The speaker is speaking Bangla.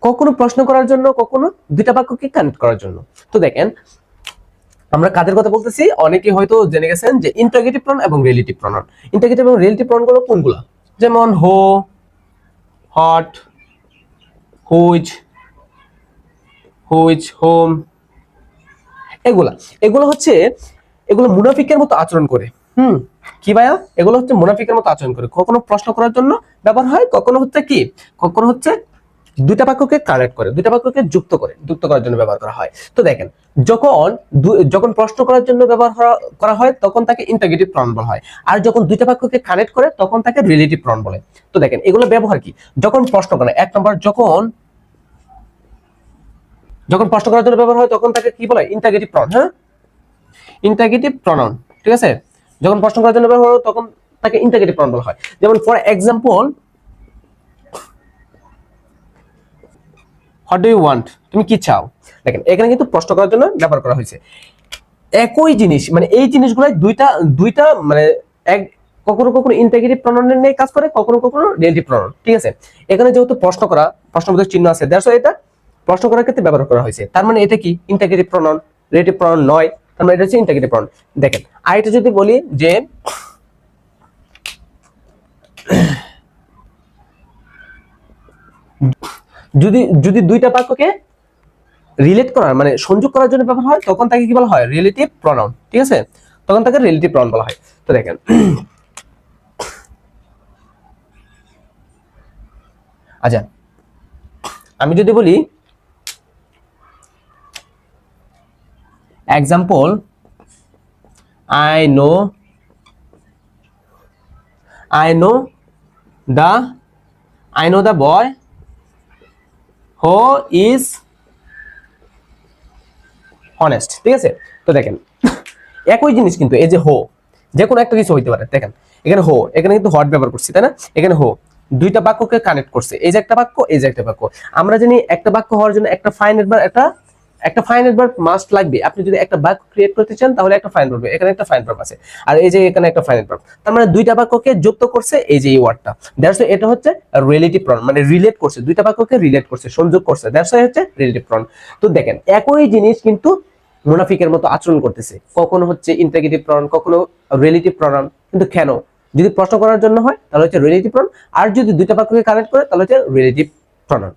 কখনো প্রশ্ন করার জন্য, কখনো দুইটা বাক্যকে কানেক্ট করার জন্য। তো দেখেন আমরা কাদের কথা বলতেছি, অনেকে হয়তো জেনে গেছেন যে ইন্টারগেটিভ প্রনাউন এবং রিলেটিভ প্রনাউন। ইন্টারগেটিভ এবং রিলেটিভ প্রনাউন গুলো কোনগুলো? যেমন হো, হট, হুইচ, হোম, এগুলো হচ্ছে, এগুলো মুনাফিকের মতো আচরণ করে। কি ভাইয়া? এগুলো হচ্ছে মুনাফিকের মতো আচরণ করে, কখনো প্রশ্ন করার জন্য ব্যবহার হয়, কখনো হচ্ছে কি, কখনো হচ্ছে দুইটা বাক্যকে কানেক্ট করে, দুইটা বাক্যকে যুক্ত করার জন্য ব্যবহার করা হয়। তো দেখেন যখন প্রশ্ন করার জন্য ব্যবহার করা হয় তখন তাকে ইন্টারগেটিভ প্রনাউন বলা হয়, আর যখন দুইটা বাক্যকে কানেক্ট করে তখন তাকে রিলেটিভ প্রনাউন বলে। তো দেখেন এগুলো ব্যবহার কি, যখন প্রশ্ন করে, এক নম্বর যখন প্রশ্ন করার জন্য ব্যবহার হয় তখন তাকে কি বলে? Interrogative pronoun. হ্যাঁ, ইন্টারগেটিভ প্রনাউন, ঠিক আছে। যখন প্রশ্ন করার জন্য ব্যবহার হয় তখন তাকে ইন্টারগেটিভ প্রনাউন বলা হয়। যেমন for example, what do you want, তুমি কি চাও। দেখেন এখানে কিন্তু প্রশ্ন করার জন্য ব্যবহার করা হয়েছে। একই জিনিস, মানে এই জিনিসগুলো দুইটা মানে কখনো কখনো ইন্টারগেটিভ প্রনাউনের নিয়ে কাজ করে, কখনো কখনো রিলেটিভ প্রনাউন, ঠিক আছে। এখানে যেহেতু প্রশ্নবোধক চিহ্ন আছে, দ্যাটস ওয়াই এটা প্রশ্ন করার ক্ষেত্রে ব্যবহার করা হয়েছে। তার মানে এটা কি ইন্টারগেটিভ প্রনাউন, রিলেটিভ প্রনাউন নয়, তার মানে এটা হচ্ছে ইন্টারগেটিভ প্রনাউন। দেখেন আরেকটা যদি বলি যে যদি দুইটা বাক্যকে রিলেট করার মানে সংযোগ করার জন্য ব্যবহার হয় তখন তাকে কি বলা হয়? রিলেটিভ প্রনাউন, ঠিক আছে, তখন তাকে রিলেটিভ প্রনাউন বলা হয়। তো দেখেন আচ্ছা, আমি যদি বলি example, I know the boy who is honest, ঠিক আছে। তো দেখেন একই জিনিস কিন্তু এই যে হো, যে কোনো একটা কিছু হইতে পারে। দেখেন এখানে এখানে কিন্তু হট ব্যবহার করছি, তাই না? এখানে দুইটা বাক্যকে কানেক্ট করছে, এই যে একটা বাক্য, এই যে একটা বাক্য। আমরা জানি একটা বাক্য হওয়ার জন্য একটা ফাইনাইট ভার্ব, একটা ফাইনাইট ভার্ব মাস্ট লাগবে। আপনি যদি একটা বাক্য ক্রিয়েট করতে চান তাহলে একটা ফাইনাইট ভার্ব, এখানে একটা ফাইনাইট ভার্ব আছে, আর এই যে এখানে একটা ফাইনাইট ভার্ব। তার মানে দুইটা বাক্যকে যুক্ত করছে এই যে এই ওয়ার্ডটা, দ্যাটস ওয়াই এটা হচ্ছে রিলেটিভ প্রনাউন, মানে রিলেট করছে, দুইটা বাক্যকে রিলেট করছে, সংযোগ করছে, দ্যাটস ওয়াই হচ্ছে রিলেটিভ প্রনাউন। তো দেখেন একই জিনিস কিন্তু মুনাফিকের মতো আচরণ করতেছে, কখনো হচ্ছে ইন্টারগেটিভ প্রনাউন, কখনো রিলেটিভ প্রনাউন। কিন্তু কেন? যদি প্রশ্ন করার জন্য হয় তাহলে হচ্ছে রিলেটিভ প্রনাউন, আর যদি দুইটা বাক্যকে কানেক্ট করে তাহলে হচ্ছে রিলেটিভ প্রনাউন।